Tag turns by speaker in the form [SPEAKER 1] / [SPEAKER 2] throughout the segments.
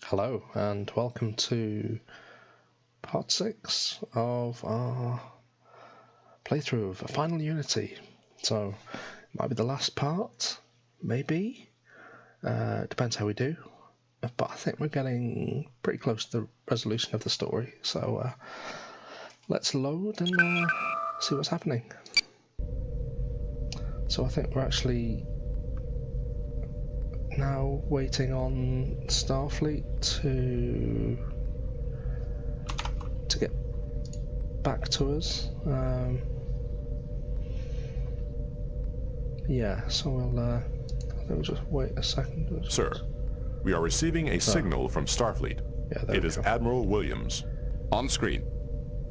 [SPEAKER 1] Hello and welcome to part 6 of our playthrough of Final Unity. So, it might be the last part, maybe, depends how we do, but I think we're getting pretty close to the resolution of the story, so let's load and see what's happening. So I think we're actually now waiting on Starfleet to get back to us. Yeah, so we'll just wait a second.
[SPEAKER 2] Sir, we are receiving a signal from Starfleet.
[SPEAKER 1] Yeah,
[SPEAKER 2] it is Admiral Williams.
[SPEAKER 3] On screen.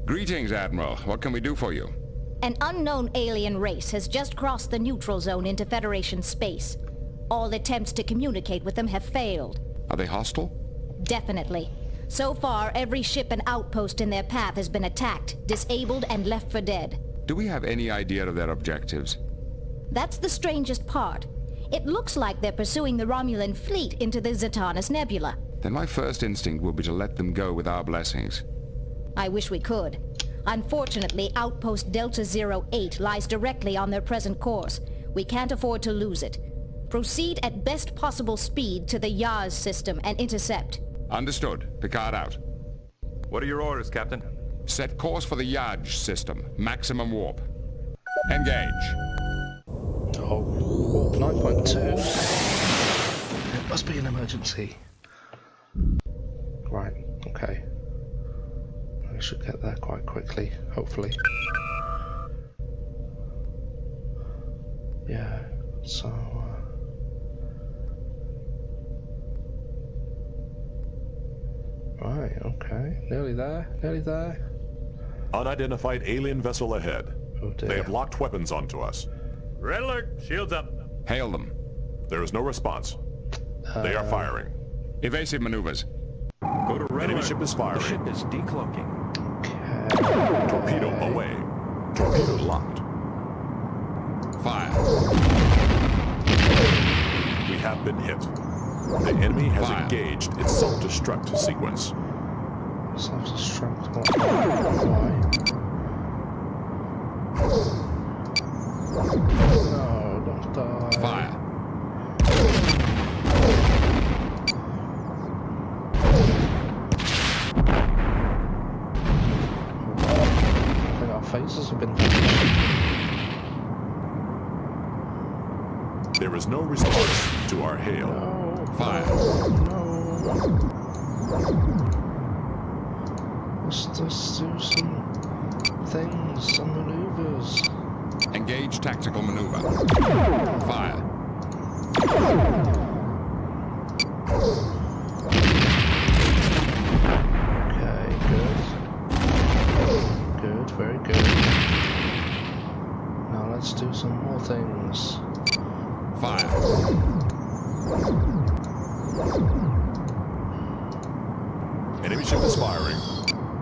[SPEAKER 3] Greetings, Admiral. What can we do for you?
[SPEAKER 4] An unknown alien race has just crossed the neutral zone into Federation space. All attempts to communicate with them have failed.
[SPEAKER 3] Are they hostile?
[SPEAKER 4] Definitely. So far, every ship and outpost in their path has been attacked, disabled, and left for dead.
[SPEAKER 3] Do we have any idea of their objectives?
[SPEAKER 4] That's the strangest part. It looks like they're pursuing the Romulan fleet into the Zatanus Nebula.
[SPEAKER 3] Then my first instinct will be to let them go with our blessings.
[SPEAKER 4] I wish we could. Unfortunately, Outpost Delta 08 lies directly on their present course. We can't afford to lose it. Proceed at best possible speed to the Yaz system and intercept.
[SPEAKER 3] Understood. Picard out.
[SPEAKER 5] What are your orders, Captain?
[SPEAKER 3] Set course for the Yaj system. Maximum warp. Engage.
[SPEAKER 1] Oh, warp 9.2. It must be an emergency. Right, okay. I should get there quite quickly, hopefully. Yeah, so... Right, okay. Nearly there, nearly there.
[SPEAKER 2] Unidentified alien vessel ahead.
[SPEAKER 1] Oh dear.
[SPEAKER 2] They have locked weapons onto us.
[SPEAKER 5] Red alert! Shields up!
[SPEAKER 3] Hail them.
[SPEAKER 2] There is no response. They are firing.
[SPEAKER 3] Evasive maneuvers.
[SPEAKER 5] Go to red
[SPEAKER 2] Enemy
[SPEAKER 5] alert.
[SPEAKER 2] ship is firing.
[SPEAKER 5] The ship is decloaking.
[SPEAKER 1] Okay.
[SPEAKER 2] Torpedo away. Torpedo locked.
[SPEAKER 3] Fire.
[SPEAKER 2] We have been hit. The enemy has
[SPEAKER 3] Fire.
[SPEAKER 2] engaged its self-destruct sequence.
[SPEAKER 1] Self-destruct, why? No, don't die.
[SPEAKER 3] Fire.
[SPEAKER 1] I think our faces have been
[SPEAKER 2] There is no response to our hail.
[SPEAKER 1] No.
[SPEAKER 3] Fire.
[SPEAKER 1] No. Let's just do some things, some maneuvers.
[SPEAKER 3] Engage tactical maneuver. Fire.
[SPEAKER 1] Okay, good. Good, very good. Now let's do some more things.
[SPEAKER 3] Fire.
[SPEAKER 2] Enemy ship is firing.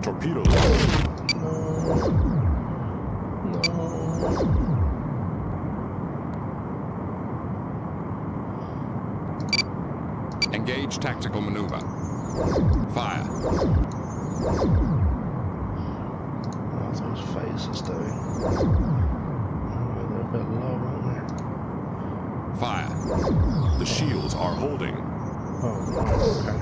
[SPEAKER 2] Torpedo locked.
[SPEAKER 1] No. No.
[SPEAKER 3] Engage tactical maneuver. Fire.
[SPEAKER 1] How's those faces doing? Oh, they're a bit low, aren't they?
[SPEAKER 3] Fire.
[SPEAKER 2] The shields are holding.
[SPEAKER 1] Oh, right, okay.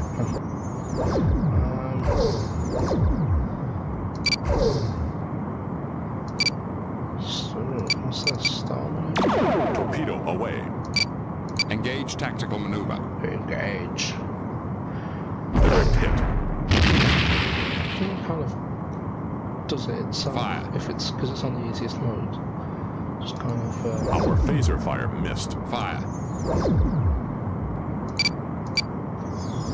[SPEAKER 1] So, what's that? Star maneuver?
[SPEAKER 2] Torpedo away.
[SPEAKER 3] Engage tactical maneuver.
[SPEAKER 1] Engage.
[SPEAKER 2] Direct hit.
[SPEAKER 1] I think it kind of does it itself.
[SPEAKER 3] Fire.
[SPEAKER 1] If it's because it's on the easiest mode. Just kind of.
[SPEAKER 2] Our phaser fire missed.
[SPEAKER 3] Fire.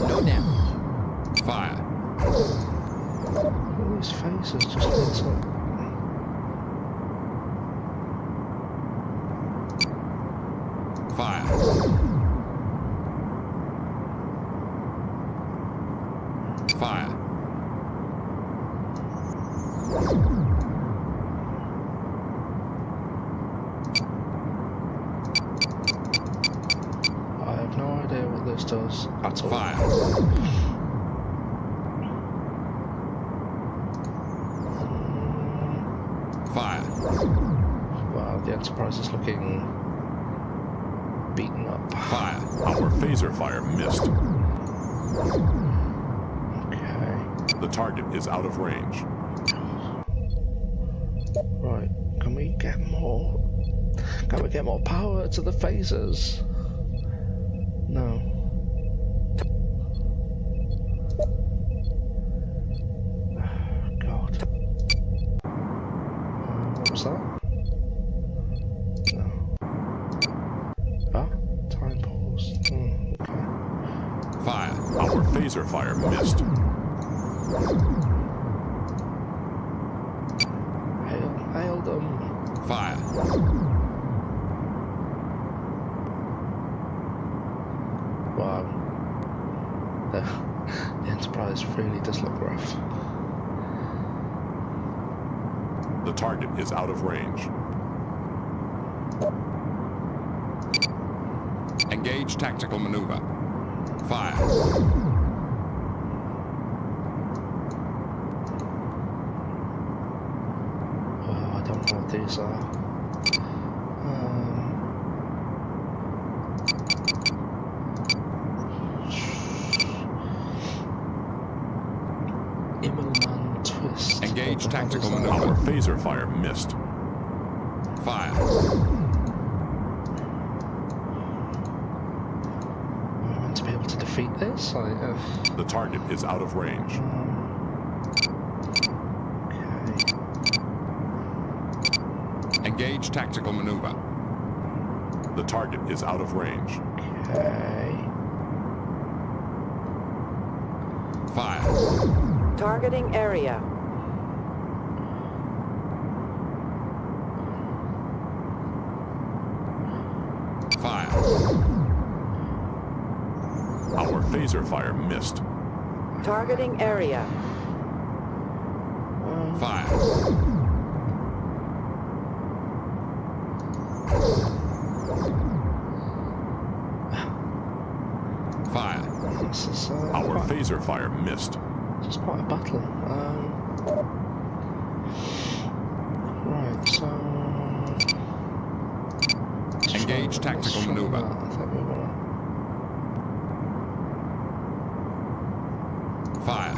[SPEAKER 5] No damage.
[SPEAKER 3] Fire.
[SPEAKER 1] All these faces just lit up.
[SPEAKER 3] Fire. Fire.
[SPEAKER 1] I have no idea what this does at all.
[SPEAKER 3] Fire.
[SPEAKER 1] Enterprise is looking beaten up.
[SPEAKER 3] Fire.
[SPEAKER 2] Our phaser fire missed.
[SPEAKER 1] Okay.
[SPEAKER 2] The target is out of range.
[SPEAKER 1] Right. Can we get more? Can we get more power to the phasers? No. God. What was that? No. Ah, time pause. Okay.
[SPEAKER 3] Fire.
[SPEAKER 2] Our phaser fire missed.
[SPEAKER 1] Hail them.
[SPEAKER 3] Fire.
[SPEAKER 1] Wow. The Enterprise really does look rough.
[SPEAKER 2] The target is out of range.
[SPEAKER 3] Engage tactical maneuver. Fire.
[SPEAKER 1] Oh, I don't know what these are. Immelman twist.
[SPEAKER 3] Engage
[SPEAKER 1] What the hell
[SPEAKER 3] tactical
[SPEAKER 1] is that?
[SPEAKER 3] maneuver.
[SPEAKER 2] Our phaser fire missed.
[SPEAKER 3] Fire.
[SPEAKER 1] Am I meant to be able to defeat this?
[SPEAKER 2] The target is out of range.
[SPEAKER 1] Okay.
[SPEAKER 3] Engage tactical maneuver.
[SPEAKER 2] The target is out of range.
[SPEAKER 1] Okay.
[SPEAKER 3] Fire.
[SPEAKER 6] Targeting area.
[SPEAKER 3] Fire.
[SPEAKER 2] Our phaser fire missed.
[SPEAKER 6] Targeting area.
[SPEAKER 3] Fire. Fire.
[SPEAKER 1] This is
[SPEAKER 2] Our
[SPEAKER 1] quite,
[SPEAKER 2] phaser fire missed.
[SPEAKER 1] this is quite a battle. Right, so
[SPEAKER 3] Engage
[SPEAKER 1] let's
[SPEAKER 3] tactical
[SPEAKER 1] try
[SPEAKER 3] maneuver.
[SPEAKER 1] that. I think we wanna.
[SPEAKER 3] Fire.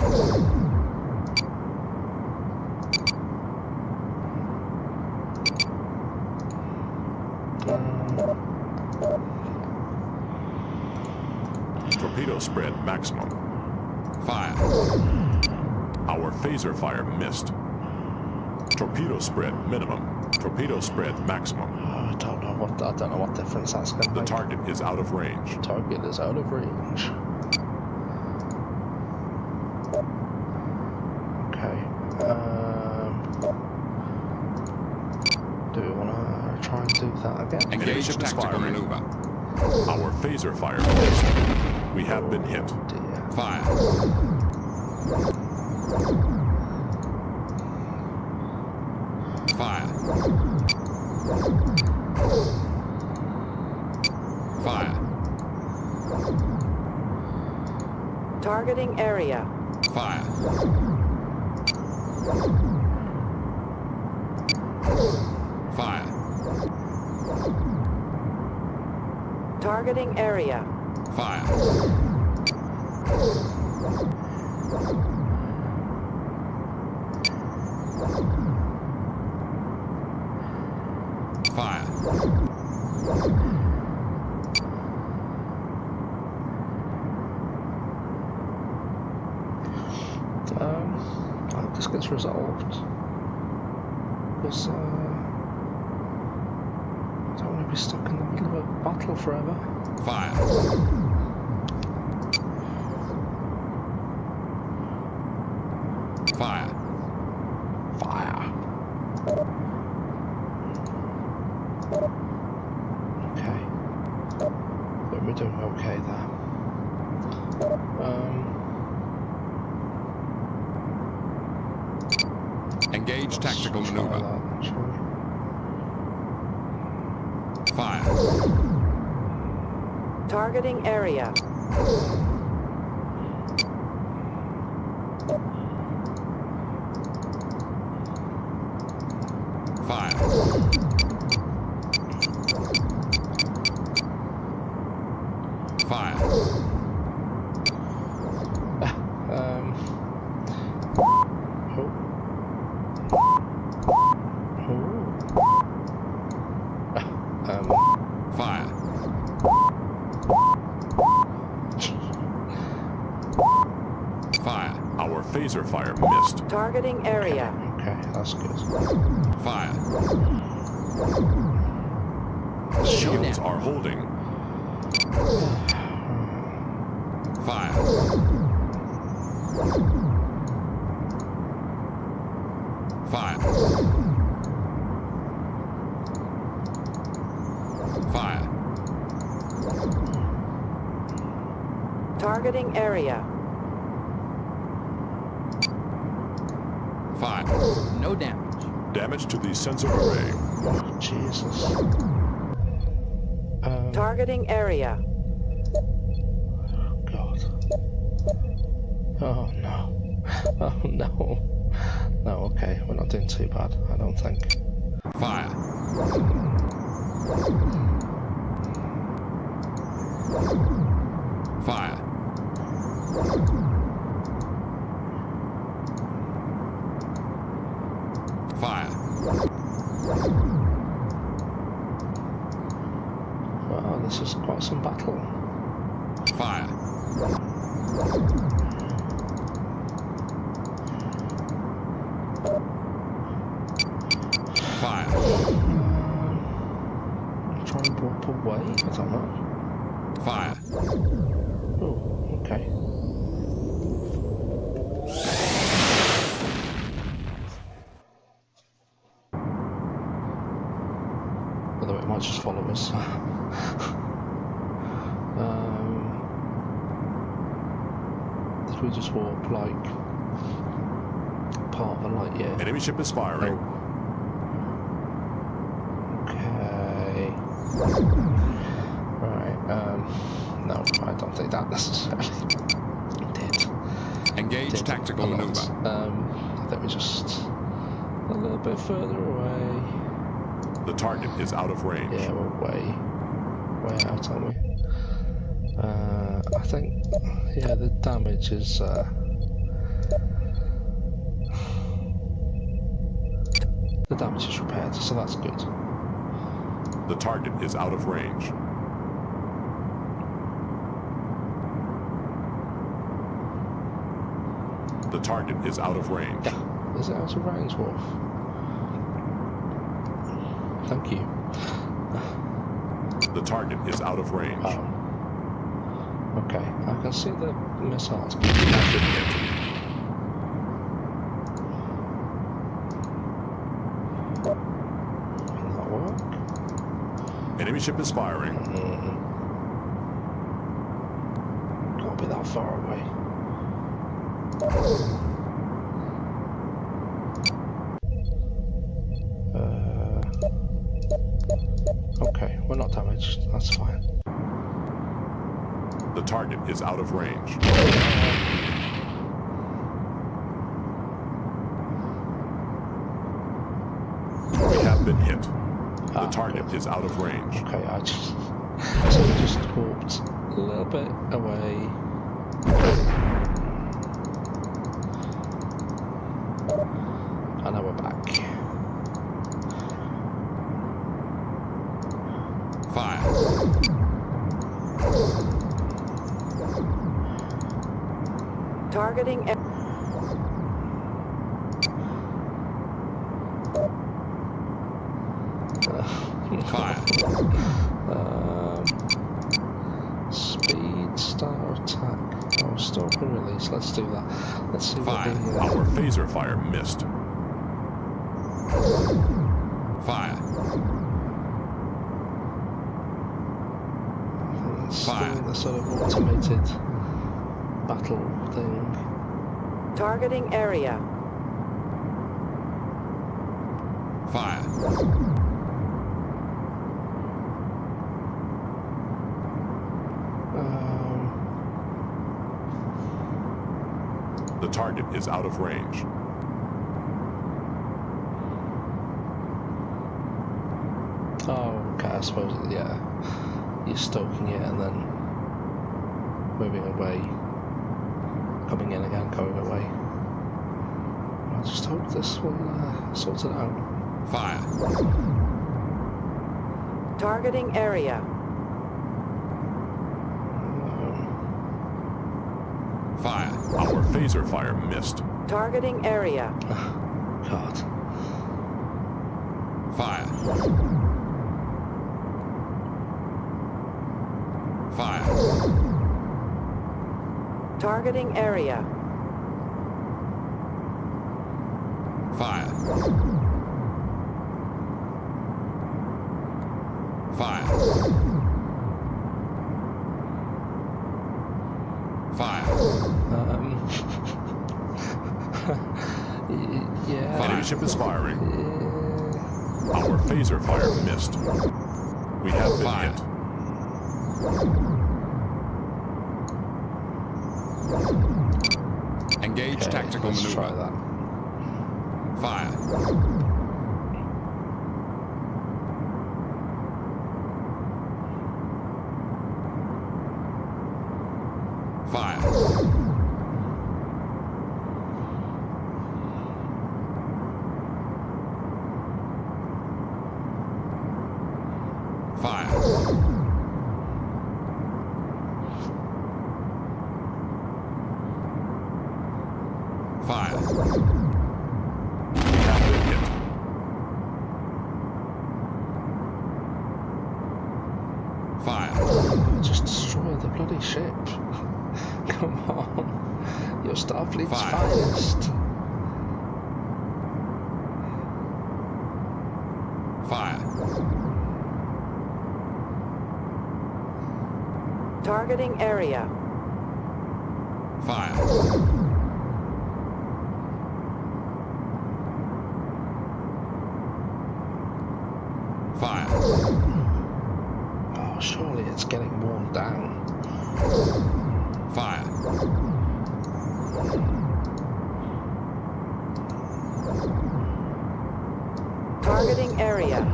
[SPEAKER 2] Torpedo spread maximum.
[SPEAKER 3] Fire.
[SPEAKER 2] Our phaser fire missed. Torpedo spread minimum. Torpedo spread maximum.
[SPEAKER 1] I don't know what difference that's going to
[SPEAKER 2] The
[SPEAKER 1] make.
[SPEAKER 2] target is out of range.
[SPEAKER 1] Target is out of range. Okay. Do we want to try and do that again?
[SPEAKER 3] Engage
[SPEAKER 2] Ship is
[SPEAKER 3] tactical
[SPEAKER 2] firing.
[SPEAKER 3] maneuver.
[SPEAKER 2] Our phaser fire missed. We have been hit.
[SPEAKER 1] Dear.
[SPEAKER 3] Fire. Fire. Fire.
[SPEAKER 6] Targeting area.
[SPEAKER 3] Fire. Fire.
[SPEAKER 6] Targeting area.
[SPEAKER 3] Fire. Fire.
[SPEAKER 1] I hope this gets resolved. Because I don't want to be stuck in the middle of a battle forever.
[SPEAKER 3] Fire. Fire.
[SPEAKER 1] Fire. Okay. But we're doing okay there.
[SPEAKER 3] Engage tactical
[SPEAKER 1] try
[SPEAKER 3] maneuver.
[SPEAKER 1] that, actually.
[SPEAKER 3] Fire.
[SPEAKER 6] Targeting area.
[SPEAKER 3] Fire. Fire.
[SPEAKER 2] Our phaser fire missed.
[SPEAKER 6] Targeting area.
[SPEAKER 1] Okay, that's good.
[SPEAKER 3] Fire.
[SPEAKER 2] Shields are holding.
[SPEAKER 3] Fire. Fire. Fire.
[SPEAKER 6] Targeting area.
[SPEAKER 3] Fire.
[SPEAKER 5] No damage.
[SPEAKER 2] Damage to the sensor array.
[SPEAKER 1] Oh, Jesus.
[SPEAKER 6] Targeting area.
[SPEAKER 1] God. Oh no. Oh no. No, okay, we're not doing too bad, I don't think.
[SPEAKER 3] Fire. Fire. Fire.
[SPEAKER 1] Wow, this is quite some battle.
[SPEAKER 3] Fire. Fire.
[SPEAKER 1] Try and warp away? I don't know.
[SPEAKER 3] Fire.
[SPEAKER 1] Oh, okay. Although it might just follow us. Did we just warp like part of a light year?
[SPEAKER 2] Enemy ship is firing.
[SPEAKER 1] Okay. Right, no, I don't think that necessarily did.
[SPEAKER 3] Engage tactical
[SPEAKER 1] a lot.
[SPEAKER 3] maneuver.
[SPEAKER 1] I think we're just a little bit further away.
[SPEAKER 2] The target is out of range.
[SPEAKER 1] Yeah, we're way out, aren't we? I think, yeah, the damage is, the damage is repaired, so that's good.
[SPEAKER 2] The target is out of range. The target is out of range.
[SPEAKER 1] Is it out of range, Wolf? Thank you.
[SPEAKER 2] The target is out of range.
[SPEAKER 1] Oh. Okay, I can see the missiles.
[SPEAKER 2] We have been hit.
[SPEAKER 1] Can that work?
[SPEAKER 2] Enemy ship is firing.
[SPEAKER 1] Can't be that far away. Okay, we're not damaged. That's fine.
[SPEAKER 2] The target is out of range. We have been hit. The target is out of range.
[SPEAKER 1] Okay, I just so we just warped a little bit away. And now we're back.
[SPEAKER 3] Fire.
[SPEAKER 6] Targeting area.
[SPEAKER 3] Fire.
[SPEAKER 1] Speed, start attack. Oh, stop and release. Let's do that. Let's see
[SPEAKER 3] Fire.
[SPEAKER 1] what the
[SPEAKER 2] Our phaser fire missed.
[SPEAKER 3] Fire.
[SPEAKER 1] It's
[SPEAKER 3] Fire.
[SPEAKER 1] doing the sort of automated battle thing.
[SPEAKER 6] Targeting area.
[SPEAKER 3] Fire.
[SPEAKER 2] The target is out of range.
[SPEAKER 1] Oh, okay, I suppose, yeah. You're stoking it and then moving away, coming in again, going away. I just hope this will sort it out.
[SPEAKER 3] Fire.
[SPEAKER 6] Targeting area.
[SPEAKER 3] Fire.
[SPEAKER 2] Our phaser fire missed.
[SPEAKER 6] Targeting area.
[SPEAKER 1] God.
[SPEAKER 3] Fire. Fire.
[SPEAKER 6] Targeting area.
[SPEAKER 3] Fire. Fire. Fire.
[SPEAKER 1] Yeah.
[SPEAKER 3] Fire.
[SPEAKER 2] Enemy ship is firing. Our phaser fire missed. We have been
[SPEAKER 3] Fire.
[SPEAKER 2] hit.
[SPEAKER 3] Engage
[SPEAKER 1] Okay,
[SPEAKER 3] tactical
[SPEAKER 1] let's
[SPEAKER 3] maneuver.
[SPEAKER 1] try that.
[SPEAKER 3] Fire. Fire. Fire. Fire.
[SPEAKER 2] We have been hit.
[SPEAKER 3] Fire.
[SPEAKER 1] Just destroy the bloody ship. Come on. Your Starfleet's
[SPEAKER 3] Fire.
[SPEAKER 1] finest.
[SPEAKER 3] Fire.
[SPEAKER 6] Targeting area.
[SPEAKER 3] Fire. Fire.
[SPEAKER 1] Oh, surely it's getting worn down.
[SPEAKER 3] Fire.
[SPEAKER 6] Targeting area.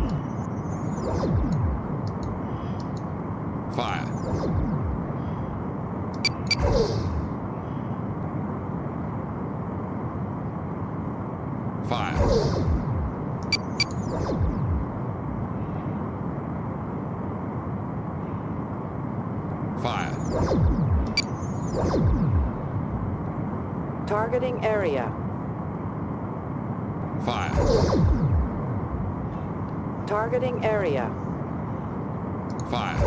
[SPEAKER 3] Fire. Fire. Fire.
[SPEAKER 6] Targeting area.
[SPEAKER 3] Fire.
[SPEAKER 6] Targeting area.
[SPEAKER 3] Fire.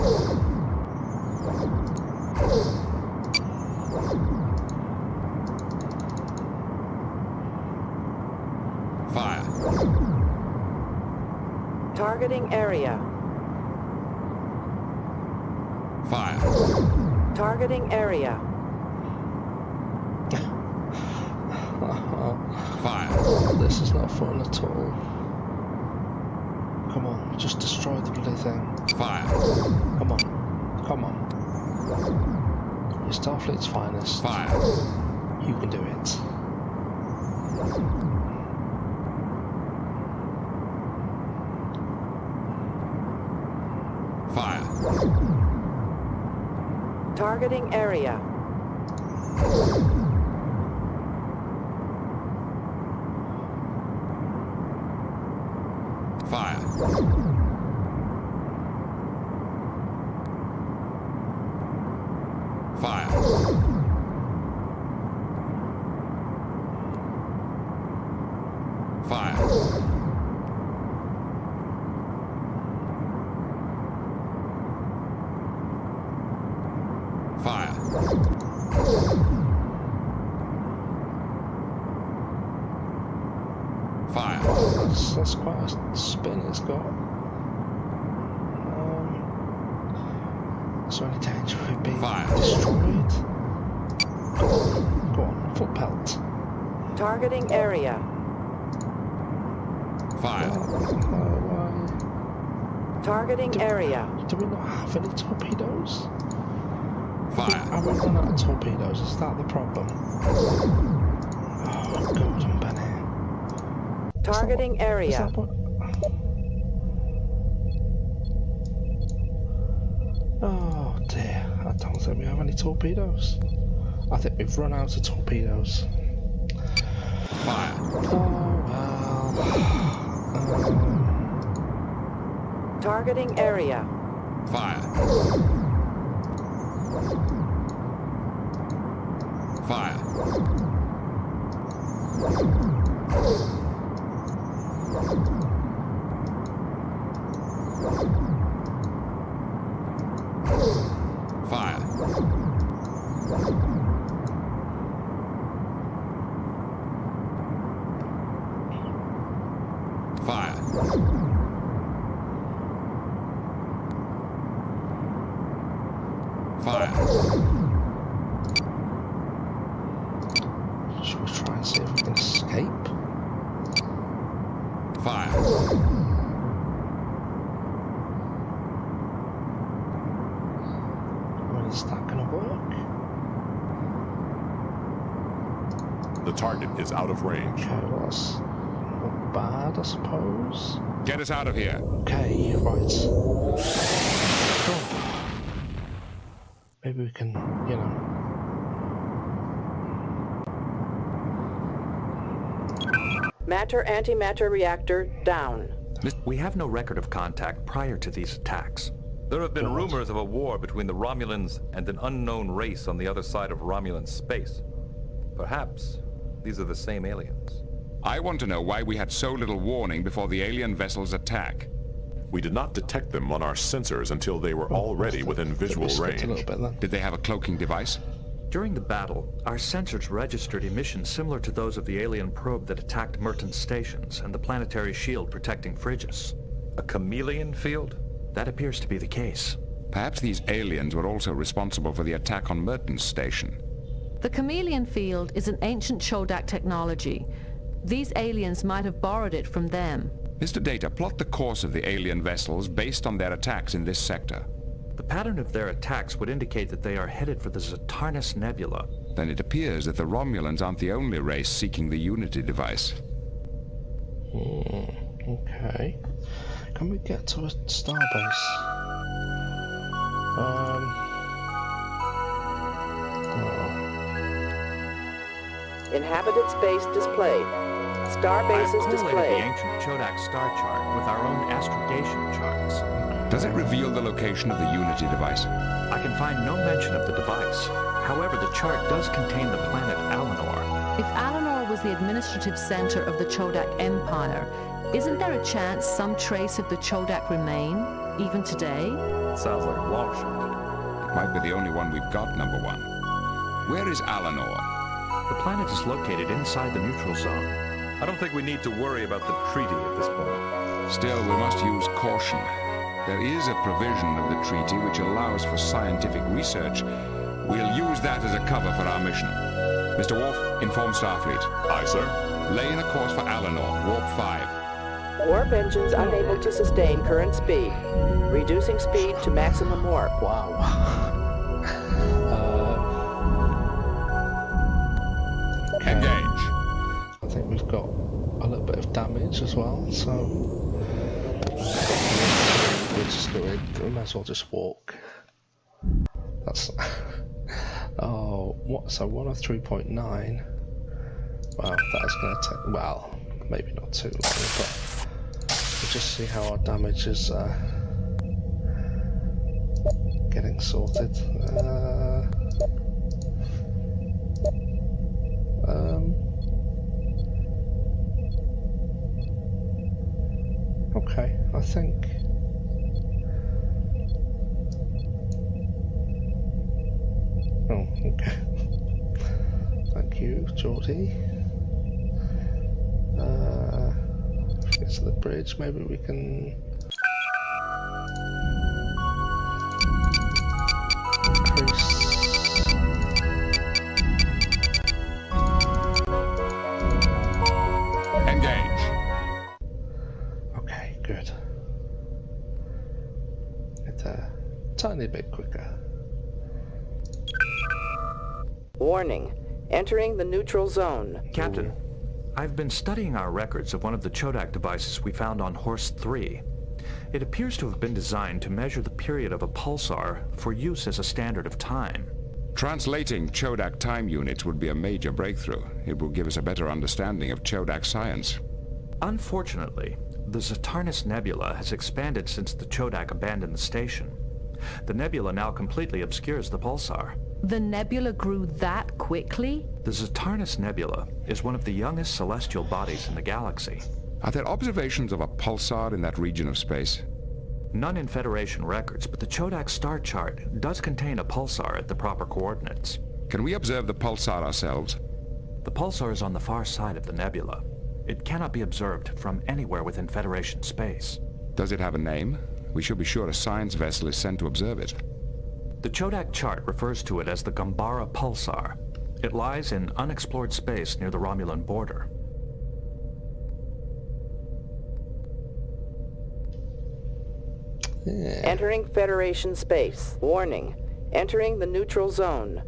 [SPEAKER 3] Fire.
[SPEAKER 6] Targeting area.
[SPEAKER 3] Fire.
[SPEAKER 6] Targeting area.
[SPEAKER 3] Fire.
[SPEAKER 1] This is not fun at all. Come on, just destroy the bloody thing.
[SPEAKER 3] Fire.
[SPEAKER 1] Come on. Come on. Your Starfleet's finest.
[SPEAKER 3] Fire.
[SPEAKER 1] You can do it.
[SPEAKER 3] Fire.
[SPEAKER 6] Targeting area.
[SPEAKER 3] Fire. Fire. Fire. Fire. Fire.
[SPEAKER 1] That's quite a spin it's got. Is there any danger of it being
[SPEAKER 3] Fire.
[SPEAKER 1] destroyed? Go on, full pelt.
[SPEAKER 6] Targeting area.
[SPEAKER 3] Fire.
[SPEAKER 1] Why?
[SPEAKER 6] Targeting area.
[SPEAKER 1] Do we not have any torpedoes?
[SPEAKER 3] Fire.
[SPEAKER 1] Have we run out of torpedoes? Is that the problem? Oh, golden penny.
[SPEAKER 6] Targeting
[SPEAKER 1] Is
[SPEAKER 6] area.
[SPEAKER 1] that what? Oh dear, I don't think we have any torpedoes. I think we've run out of torpedoes.
[SPEAKER 3] Fire.
[SPEAKER 1] Oh well.
[SPEAKER 6] Targeting area.
[SPEAKER 3] Fire. Fire. Fire. Fire. Fire.
[SPEAKER 1] Should we try and see if we can escape?
[SPEAKER 3] Fire.
[SPEAKER 1] Well, is that going to work?
[SPEAKER 2] The target is out of range.
[SPEAKER 1] Okay, well that's not bad, I suppose.
[SPEAKER 3] Get us out of here.
[SPEAKER 1] Okay, right. Cool. Maybe we can, you know.
[SPEAKER 6] Matter-antimatter reactor down.
[SPEAKER 5] We have no record of contact prior to these attacks.
[SPEAKER 7] There have been rumors of a war between the Romulans and an unknown race on the other side of Romulan space. Perhaps these are the same aliens.
[SPEAKER 3] I want to know why we had so little warning before the alien vessel's attack.
[SPEAKER 2] We did not detect them on our sensors until they were already within visual
[SPEAKER 1] A
[SPEAKER 2] range.
[SPEAKER 1] little bit then.
[SPEAKER 3] Did they have a cloaking device?
[SPEAKER 5] During the battle, our sensors registered emissions similar to those of the alien probe that attacked Merton's stations and the planetary shield protecting Phrygia.
[SPEAKER 7] A chameleon field?
[SPEAKER 5] That appears to be the case.
[SPEAKER 3] Perhaps these aliens were also responsible for the attack on Merton's station.
[SPEAKER 8] The chameleon field is an ancient Chodak technology. These aliens might have borrowed it from them.
[SPEAKER 3] Mr. Data, plot the course of the alien vessels based on their attacks in this sector.
[SPEAKER 5] The pattern of their attacks would indicate that they are headed for the Zatarnis Nebula.
[SPEAKER 3] Then it appears that the Romulans aren't the only race seeking the Unity device.
[SPEAKER 1] Okay. Can we get to a starbase?
[SPEAKER 6] Inhabited space displayed. Starbase is
[SPEAKER 5] I've correlated the
[SPEAKER 6] displayed.
[SPEAKER 5] ancient Chodak star chart with our own astrogation charts.
[SPEAKER 3] Does it reveal the location of the Unity device?
[SPEAKER 5] I can find no mention of the device. However, the chart does contain the planet Alanor.
[SPEAKER 8] If Alanor was the administrative center of the Chodak Empire, isn't there a chance some trace of the Chodak remain, even today?
[SPEAKER 7] Sounds like a long shot.
[SPEAKER 3] It might be the only one we've got, number one. Where is Alanor?
[SPEAKER 5] The planet is located inside the neutral zone.
[SPEAKER 7] I don't think we need to worry about the treaty at this point.
[SPEAKER 3] Still, we must use caution. There is a provision of the treaty which allows for scientific research. We'll use that as a cover for our mission. Mr. Worf, inform Starfleet.
[SPEAKER 2] Aye, sir.
[SPEAKER 3] Lay in a course for Alanor, Warp 5.
[SPEAKER 6] Warp engines unable to sustain current speed. Reducing speed to maximum warp.
[SPEAKER 1] Wow.
[SPEAKER 3] Engage.
[SPEAKER 1] I think we've got a little bit of damage as well, so we might as well just walk. That's oh, what? So 103.9. Wow, that is going to take. Well, maybe not too long, but we'll just see how our damage is getting sorted. Okay, I think. Oh, okay. Thank you, Geordie. Get to the bridge, maybe we can increase.
[SPEAKER 3] Engage.
[SPEAKER 1] Okay, good. It's a tiny bit quicker.
[SPEAKER 6] Warning. Entering the neutral zone.
[SPEAKER 5] Captain, I've been studying our records of one of the Chodak devices we found on Horse 3. It appears to have been designed to measure the period of a pulsar for use as a standard of time.
[SPEAKER 3] Translating Chodak time units would be a major breakthrough. It will give us a better understanding of Chodak science.
[SPEAKER 5] Unfortunately, the Zatarnis Nebula has expanded since the Chodak abandoned the station. The nebula now completely obscures the pulsar.
[SPEAKER 8] The nebula grew that quickly?
[SPEAKER 5] The Zatarnus Nebula is one of the youngest celestial bodies in the galaxy.
[SPEAKER 3] Are there observations of a pulsar in that region of space?
[SPEAKER 5] None in Federation records, but the Chodak star chart does contain a pulsar at the proper coordinates.
[SPEAKER 3] Can we observe the pulsar ourselves?
[SPEAKER 5] The pulsar is on the far side of the nebula. It cannot be observed from anywhere within Federation space.
[SPEAKER 3] Does it have a name? We should be sure a science vessel is sent to observe it.
[SPEAKER 5] The Chodak chart refers to it as the Gambara pulsar. It lies in unexplored space near the Romulan border.
[SPEAKER 1] Yeah.
[SPEAKER 6] Entering Federation space. Warning. Entering the neutral zone.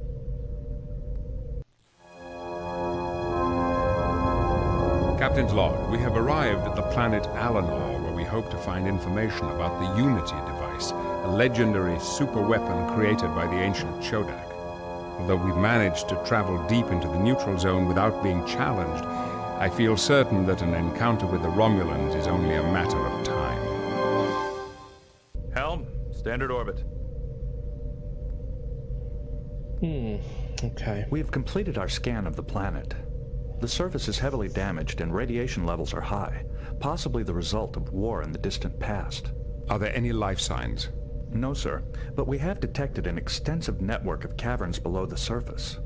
[SPEAKER 9] Captain's log, we have arrived at the planet Alanor, where we hope to find information about the Unity device, a legendary superweapon created by the ancient Chodak. Although we've managed to travel deep into the neutral zone without being challenged, I feel certain that an encounter with the Romulans is only a matter of time.
[SPEAKER 7] Helm, standard orbit.
[SPEAKER 1] Okay.
[SPEAKER 5] We have completed our scan of the planet. The surface is heavily damaged and radiation levels are high, possibly the result of war in the distant past.
[SPEAKER 9] Are there any life signs?
[SPEAKER 5] No, sir, but we have detected an extensive network of caverns below the surface.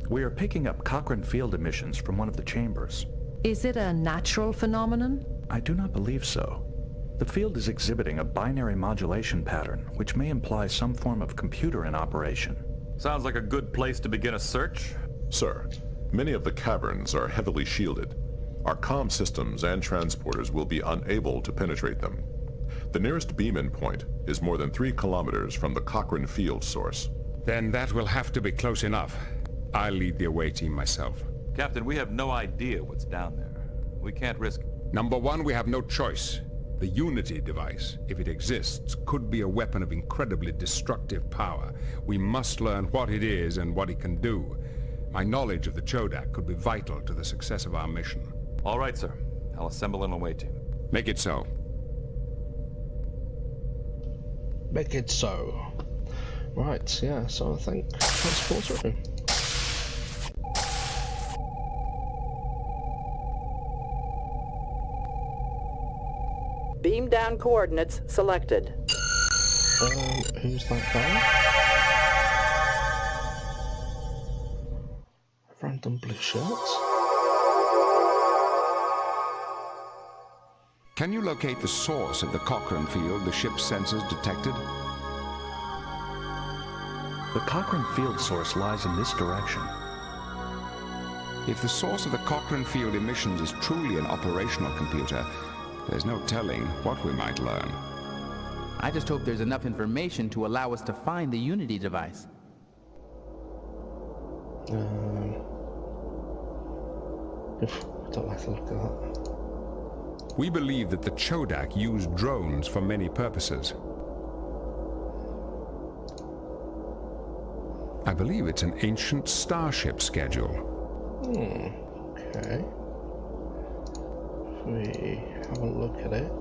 [SPEAKER 5] We are picking up Cochrane field emissions from one of the chambers.
[SPEAKER 8] Is it a natural phenomenon?
[SPEAKER 5] I do not believe so. The field is exhibiting a binary modulation pattern, which may imply some form of computer in operation.
[SPEAKER 7] Sounds like a good place to begin a search.
[SPEAKER 2] Sir, many of the caverns are heavily shielded. Our comm systems and transporters will be unable to penetrate them. The nearest beam-in point is more than 3 kilometers from the Cochrane field source.
[SPEAKER 9] Then that will have to be close enough. I'll lead the away team myself.
[SPEAKER 7] Captain, we have no idea what's down there. We can't risk...
[SPEAKER 9] Number one, we have no choice. The Unity device, if it exists, could be a weapon of incredibly destructive power. We must learn what it is and what it can do. My knowledge of the Chodak could be vital to the success of our mission.
[SPEAKER 7] All right, sir. I'll assemble an away team.
[SPEAKER 9] Make it so.
[SPEAKER 1] Make it so. Right, yeah, so I think transporter room.
[SPEAKER 6] Beam down coordinates selected.
[SPEAKER 1] Who's that guy? Random blue shirts.
[SPEAKER 3] Can you locate the source of the Cochrane field the ship's sensors detected?
[SPEAKER 5] The Cochrane field source lies in this direction.
[SPEAKER 3] If the source of the Cochrane field emissions is truly an operational computer, there's no telling what we might learn.
[SPEAKER 10] I just hope there's enough information to allow us to find the Unity device.
[SPEAKER 1] Don't like the look of that.
[SPEAKER 9] We believe that the Chodak use drones for many purposes. I believe it's an ancient starship schedule.
[SPEAKER 1] Okay. If we have a look at it.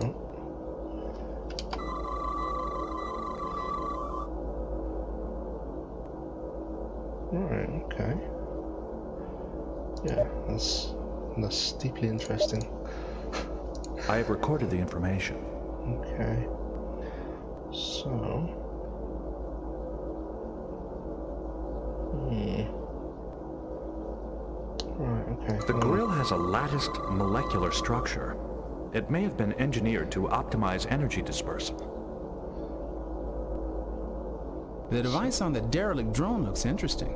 [SPEAKER 1] No. Right, okay. Yeah, that's deeply interesting.
[SPEAKER 5] I have recorded the information.
[SPEAKER 1] Okay. So... Right, okay.
[SPEAKER 5] The grill has a latticed molecular structure. It may have been engineered to optimize energy dispersal.
[SPEAKER 10] The device on the derelict drone looks interesting.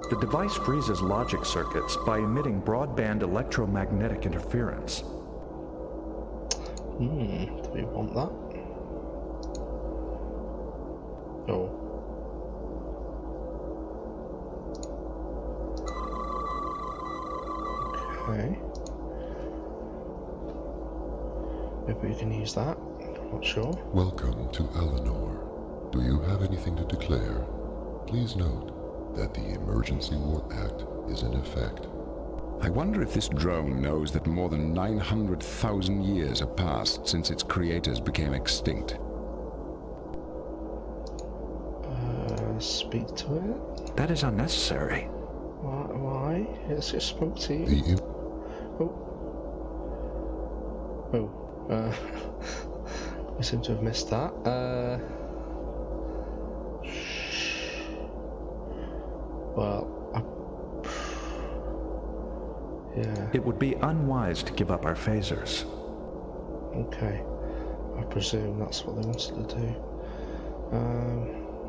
[SPEAKER 5] The device freezes logic circuits by emitting broadband electromagnetic interference.
[SPEAKER 1] Do we want that? Oh. Okay. Maybe we can use that. Not sure.
[SPEAKER 11] Welcome to Eleanor. Do you have anything to declare? Please note that the Emergency Warp Act is in effect.
[SPEAKER 3] I wonder if this drone knows that more than 900,000 years have passed since its creators became extinct.
[SPEAKER 1] I speak to it?
[SPEAKER 5] That is unnecessary.
[SPEAKER 1] Why? It's just spoke to you.
[SPEAKER 11] The
[SPEAKER 1] We seem to have missed that. Well, yeah.
[SPEAKER 5] It would be unwise to give up our phasers.
[SPEAKER 1] Okay. I presume that's what they wanted to do.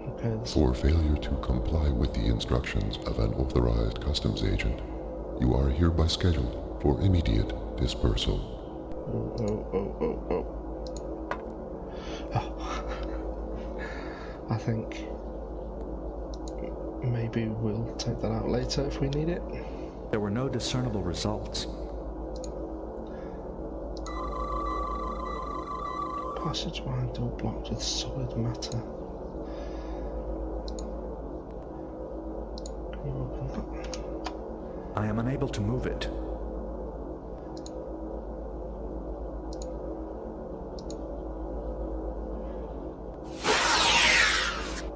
[SPEAKER 1] Okay.
[SPEAKER 11] For failure to comply with the instructions of an authorized customs agent, you are hereby scheduled for immediate dispersal.
[SPEAKER 1] Oh. I think maybe we'll take that out later if we need it.
[SPEAKER 5] There were no discernible results.
[SPEAKER 1] Passageway door blocked with solid matter. Can you open that?
[SPEAKER 5] I am unable to move it.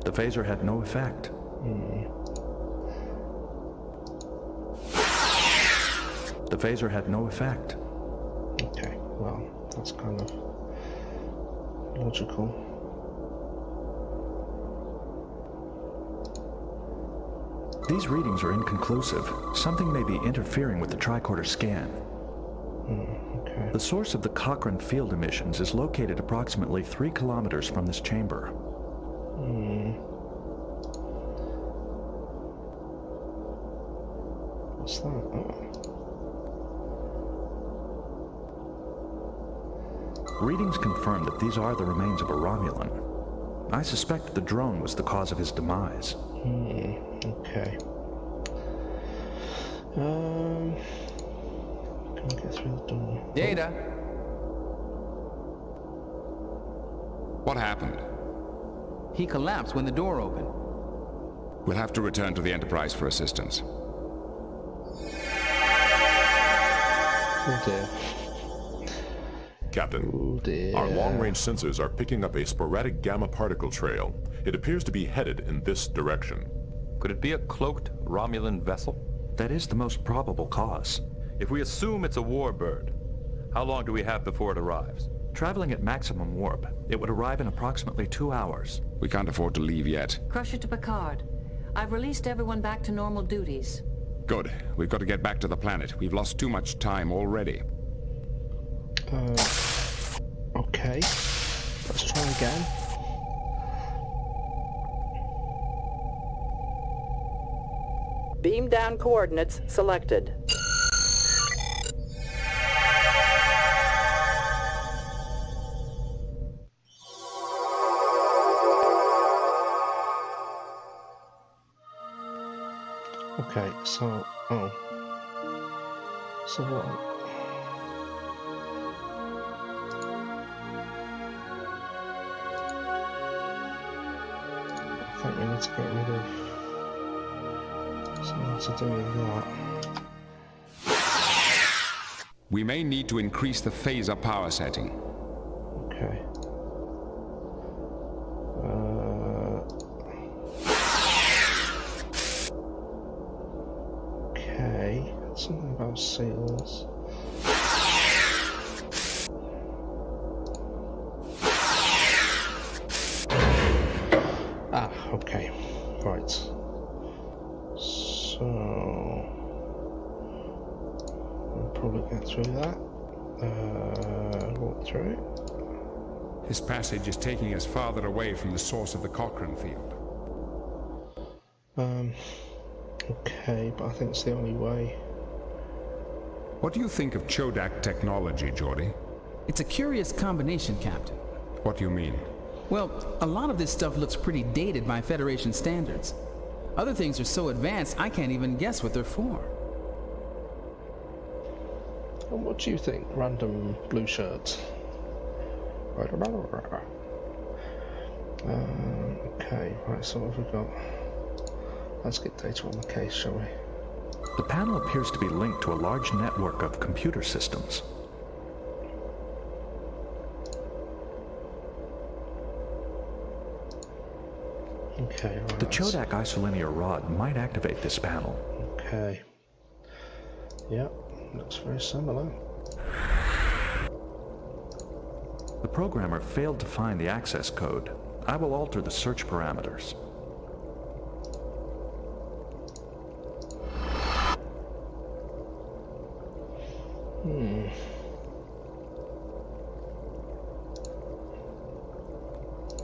[SPEAKER 5] The phaser had no effect. The phaser had no effect.
[SPEAKER 1] Okay, well, that's kind of logical.
[SPEAKER 5] These readings are inconclusive. Something may be interfering with the tricorder scan.
[SPEAKER 1] Okay.
[SPEAKER 5] The source of the Cochrane field emissions is located approximately 3 kilometers from this chamber.
[SPEAKER 1] What's that? Oh.
[SPEAKER 5] Readings confirm that these are the remains of a Romulan. I suspect that the drone was the cause of his demise.
[SPEAKER 1] Okay. Can we get through the door?
[SPEAKER 10] Data!
[SPEAKER 3] What happened?
[SPEAKER 10] He collapsed when the door opened.
[SPEAKER 3] We'll have to return to the Enterprise for assistance.
[SPEAKER 1] Oh dear.
[SPEAKER 2] Captain,
[SPEAKER 1] Oh dear.
[SPEAKER 2] our long-range sensors are picking up a sporadic gamma particle trail. It appears to be headed in this direction.
[SPEAKER 7] Could it be a cloaked Romulan vessel?
[SPEAKER 5] That is the most probable cause.
[SPEAKER 7] If we assume it's a warbird, how long do we have before it arrives?
[SPEAKER 5] Traveling at maximum warp, it would arrive in approximately 2 hours.
[SPEAKER 3] We can't afford to leave yet.
[SPEAKER 8] Crusher to Picard. I've released everyone back to normal duties.
[SPEAKER 3] Good. We've got to get back to the planet. We've lost too much time already.
[SPEAKER 1] Okay. Let's try again.
[SPEAKER 6] Beam down coordinates selected.
[SPEAKER 1] Okay, so... Oh. So what? I think we need to get rid of something to do with that.
[SPEAKER 3] We may need to increase the phaser power setting.
[SPEAKER 1] Okay. Okay. Something about seals. Ah, okay. Right. So we'll probably get through that. Walk through it.
[SPEAKER 9] This passage is taking us farther away from the source of the Cochrane field.
[SPEAKER 1] Okay, but I think it's the only way.
[SPEAKER 9] What do you think of Chodak technology, Geordie?
[SPEAKER 10] It's a curious combination, Captain.
[SPEAKER 9] What do you mean?
[SPEAKER 10] Well, a lot of this stuff looks pretty dated by Federation standards. Other things are so advanced, I can't even guess what they're for.
[SPEAKER 1] And what do you think, random blue shirts? Okay, right, so what have we got? Let's get data on the case, shall we?
[SPEAKER 5] The panel appears to be linked to a large network of computer systems.
[SPEAKER 1] Okay, right.
[SPEAKER 5] The Chodak isolinear rod might activate this panel.
[SPEAKER 1] Okay. Yep, looks very similar.
[SPEAKER 5] The programmer failed to find the access code. I will alter the search parameters.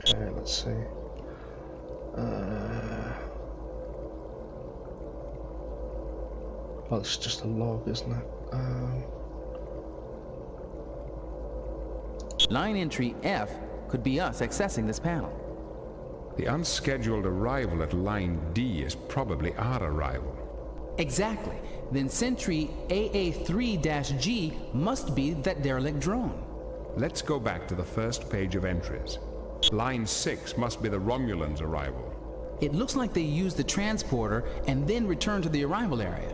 [SPEAKER 1] Okay, let's see. Well, it's just a log, isn't it?
[SPEAKER 10] Line entry F could be us accessing this panel.
[SPEAKER 9] The unscheduled arrival at line D is probably our arrival.
[SPEAKER 10] Exactly. Then Sentry AA3-G must be that derelict drone.
[SPEAKER 9] Let's go back to the first page of entries. Line 6 must be the Romulans' arrival.
[SPEAKER 10] It looks like they used the transporter and then returned to the arrival area.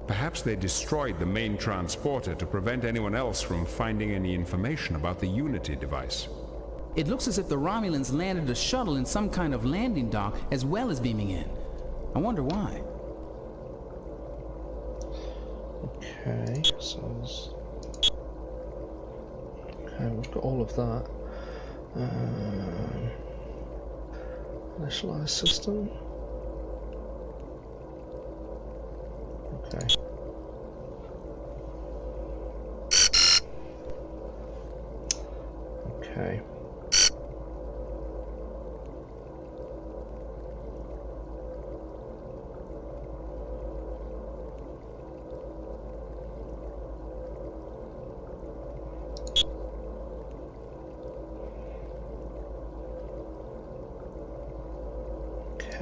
[SPEAKER 9] Perhaps they destroyed the main transporter to prevent anyone else from finding any information about the Unity device.
[SPEAKER 10] It looks as if the Romulans landed a shuttle in some kind of landing dock as well as beaming in. I wonder why.
[SPEAKER 1] Okay, so there's... Okay, we've got all of that. Initialize system. Okay. Okay.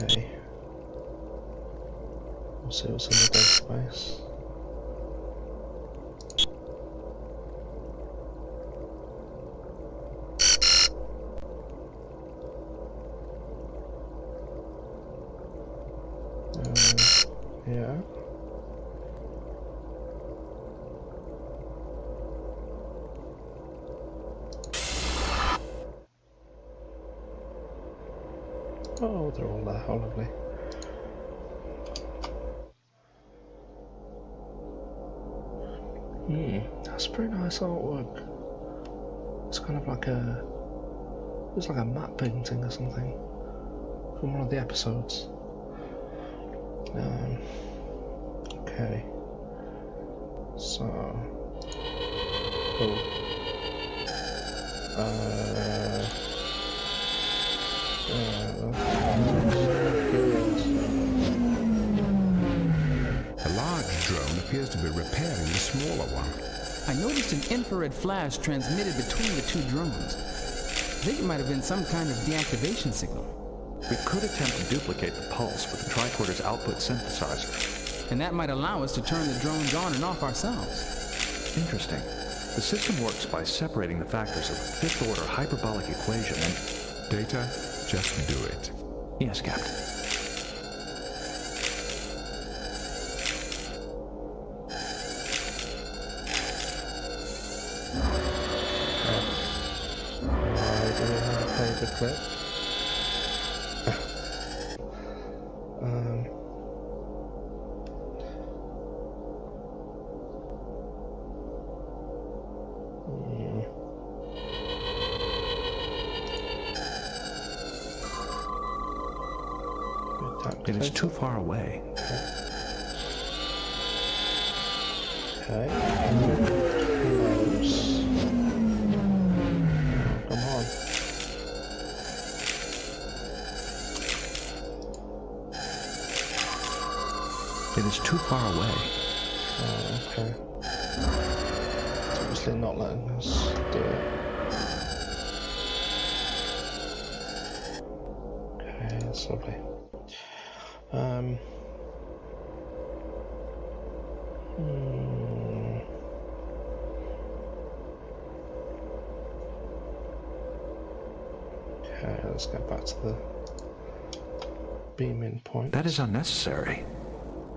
[SPEAKER 1] Okay. We'll see what's in the database. Yeah. Oh, they're all there. How lovely. That's pretty nice artwork. It's kind of like a... It's like a map painting or something from one of the episodes. Okay. So... Oh.
[SPEAKER 9] The large drone appears to be repairing the smaller one.
[SPEAKER 10] I noticed an infrared flash transmitted between the two drones. I think it might have been some kind of deactivation signal.
[SPEAKER 5] We could attempt to duplicate the pulse with the tricorder's output synthesizer.
[SPEAKER 10] And that might allow us to turn the drones on and off ourselves.
[SPEAKER 5] Interesting. The system works by separating the factors of a fifth-order hyperbolic equation and...
[SPEAKER 9] Data, just do it.
[SPEAKER 5] Yes, Captain.
[SPEAKER 1] The clip.
[SPEAKER 5] It is too far away.
[SPEAKER 1] Okay. Close. Come on.
[SPEAKER 5] It is too far away.
[SPEAKER 1] Oh, okay. It's obviously not letting us do it. Okay, that's lovely. Okay, let's get back to the beam-in point.
[SPEAKER 5] That is unnecessary.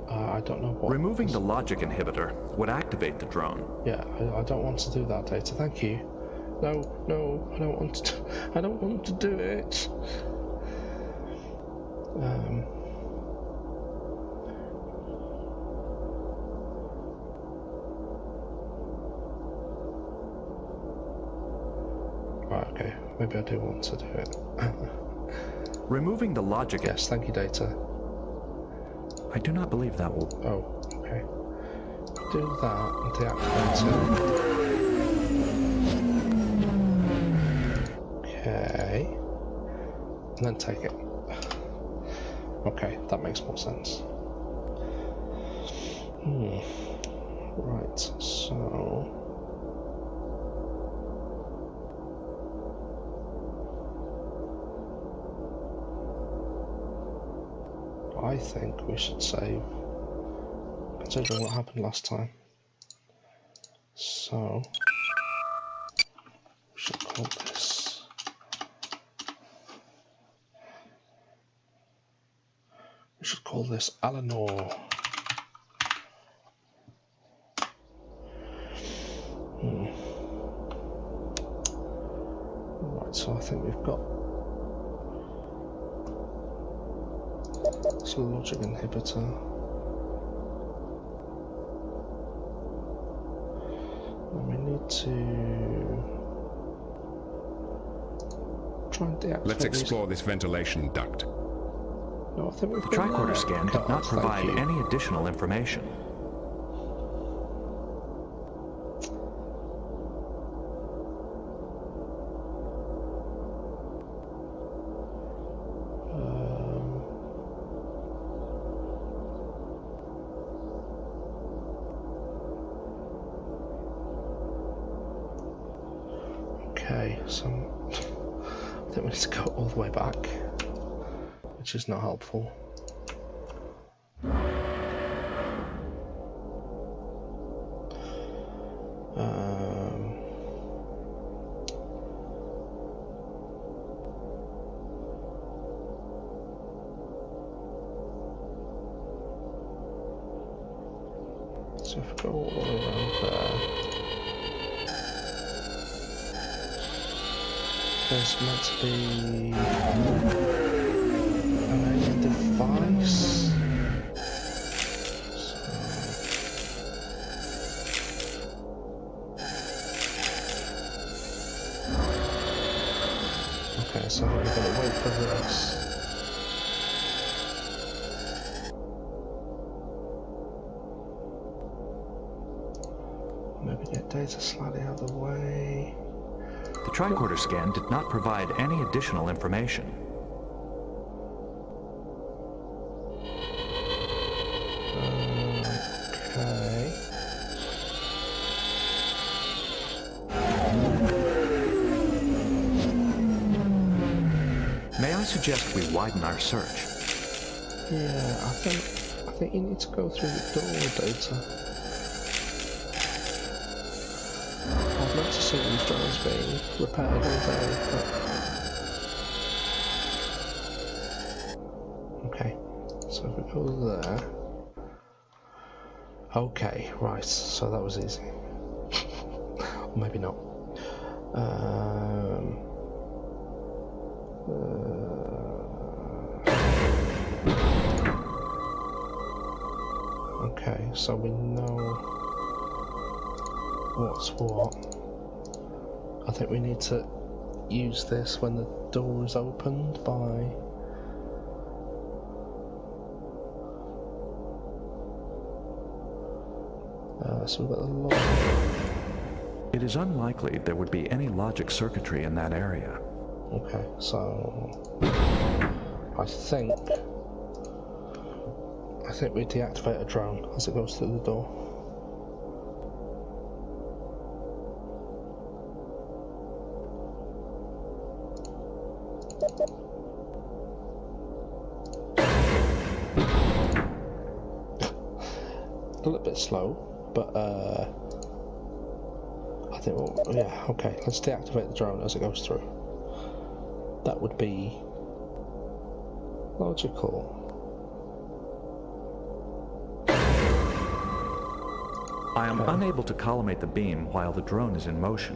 [SPEAKER 1] I don't know what...
[SPEAKER 5] Removing the logic inhibitor would activate the drone.
[SPEAKER 1] Yeah, I don't want to do that, Data. Thank you. No, I don't want to. I don't want to do it. Right, okay. Maybe I do want to do it.
[SPEAKER 5] Removing the logic...
[SPEAKER 1] Yes, thank you, data.
[SPEAKER 5] I do not believe that will...
[SPEAKER 1] Oh, okay. Do that and deactivate it. Okay. And then take it. Okay, that makes more sense. Right, so... I think we should save, considering what happened last time. So, we should call this... We should call this Eleanor. Right, so I think we've got this logic inhibitor. And we need to try and deactivate.
[SPEAKER 9] Let's explore this ventilation duct.
[SPEAKER 1] No, I think we've
[SPEAKER 5] The tricorder scan did not provide any additional information.
[SPEAKER 1] Okay, so I think we need to go all the way back, which is not helpful. So if we go all around there, there's meant to be an alien device. Okay, so we're gonna wait for this. Maybe get data slightly out of the way.
[SPEAKER 5] The tricorder scan did not provide any additional information.
[SPEAKER 1] Okay.
[SPEAKER 5] May I suggest we widen our search?
[SPEAKER 1] Yeah, I think you need to go through the door, data. I'd love to see these drones being repaired all day, but... Okay, so if we go there... Okay, right, so that was easy. Or maybe not. Okay, so we know what's what. I think we need to use this when the door is opened by... so we've got the logic.
[SPEAKER 5] It is unlikely there would be any logic circuitry in that area.
[SPEAKER 1] Okay, so... I think we deactivate a drone as it goes through the door. A little bit slow, but I think yeah, okay, let's deactivate the drone as it goes through. That would be logical.
[SPEAKER 5] I am unable to collimate the beam while the drone is in motion.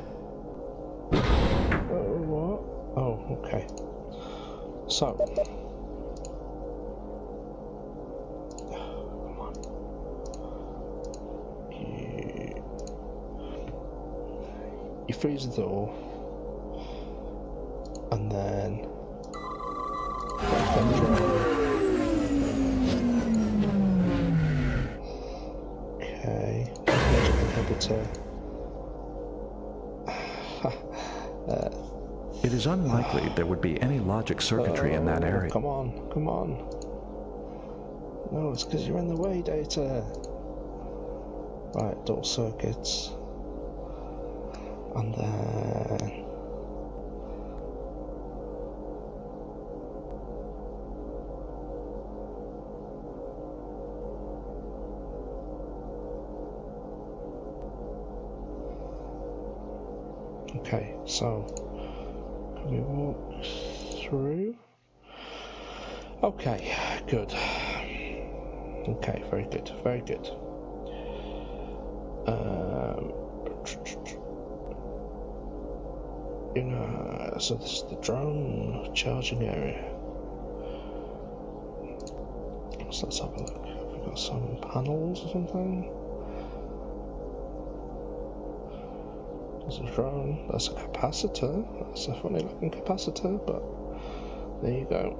[SPEAKER 1] What? Oh, okay. So, you freeze the door, and then okay, inhibitor.
[SPEAKER 5] It is unlikely there would be any logic circuitry in that area.
[SPEAKER 1] Come on. No, it's because you're in the way, Data. Right, door circuits. And then... Okay, so... Can we walk through? Okay, good. Okay, very good, very good. So this is the drone charging area. So let's have a look. Have we got some panels or something? There's a drone. That's a capacitor. That's a funny looking capacitor, but there you go.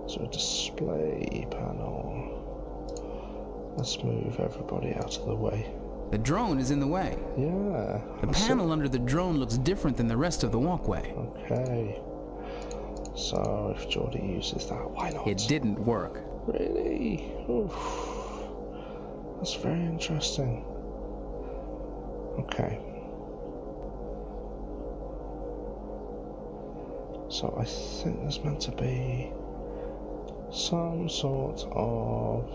[SPEAKER 1] So a display panel. Let's move everybody out of the way.
[SPEAKER 10] The drone is in the way.
[SPEAKER 1] Yeah.
[SPEAKER 10] The panel under the drone looks different than the rest of the walkway.
[SPEAKER 1] Okay. So if Geordie uses that, why not?
[SPEAKER 10] It didn't work.
[SPEAKER 1] Really? Oof. That's very interesting. Okay. So I think there's meant to be some sort of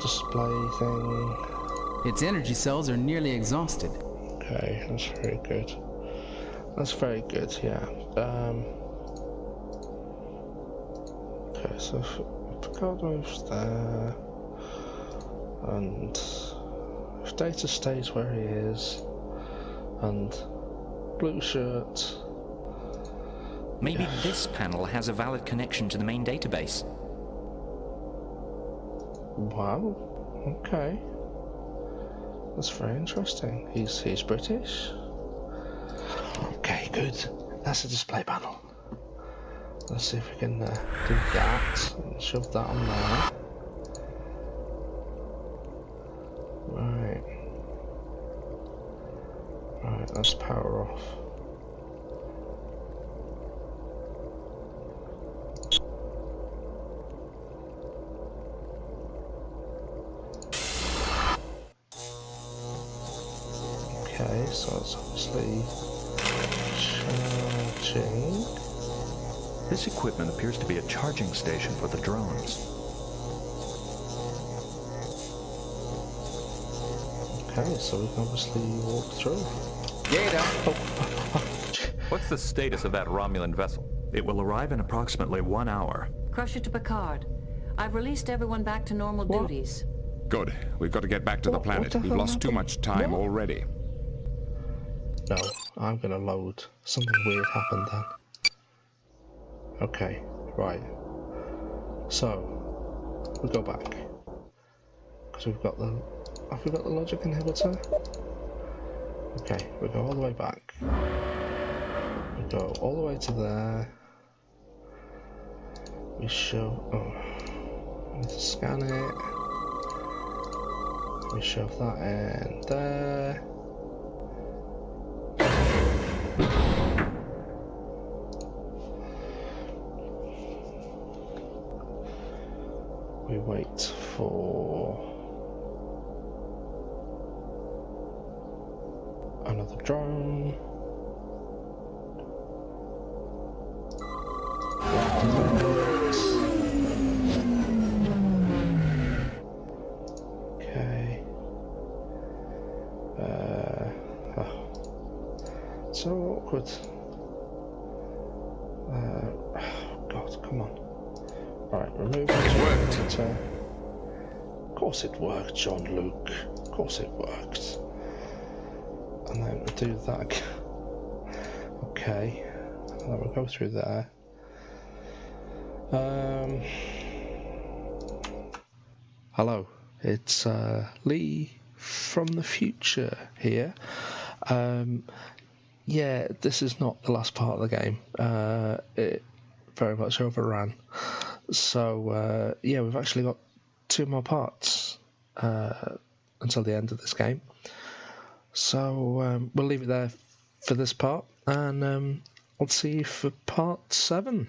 [SPEAKER 1] display thing.
[SPEAKER 10] Its energy cells are nearly exhausted.
[SPEAKER 1] Okay, that's very good. That's very good, yeah. Okay, so if Picard moves there, and if Data stays where he is, and blue shirt...
[SPEAKER 12] Maybe this panel has a valid connection to the main database.
[SPEAKER 1] Wow, okay. That's very interesting. He's British. Okay, good. That's a display panel. Let's see if we can do that and shove that on there. Right. Right, let's power off. Okay, so it's obviously charging.
[SPEAKER 5] This equipment appears to be a charging station for the drones.
[SPEAKER 1] Okay, so we can obviously walk through.
[SPEAKER 10] Data!
[SPEAKER 7] What's the status of that Romulan vessel?
[SPEAKER 5] It will arrive in approximately 1 hour.
[SPEAKER 8] Crusher to Picard. I've released everyone back to normal duties.
[SPEAKER 9] Good. We've got to get back to the planet. We've lost too much time already.
[SPEAKER 1] No, I'm gonna load. Something weird happened then. Okay, right. So, we go back. Because we've got the... Have we got the logic inhibitor? Okay, we go all the way back. We go all the way to there. We show... Oh. We need to scan it. We shove that in there. We wait for another drone. Okay. So awkward. God, come on. Alright, remove it.
[SPEAKER 9] It worked.
[SPEAKER 1] Of course it worked, Jean-Luc. Of course it worked. And then we do that again. Okay. So we'll go through there. Hello, it's Lee from the future here. Yeah, this is not the last part of the game. It very much overran. So, yeah, we've actually got 2 more parts until the end of this game. So, we'll leave it there for this part, and I'll see you for part 7.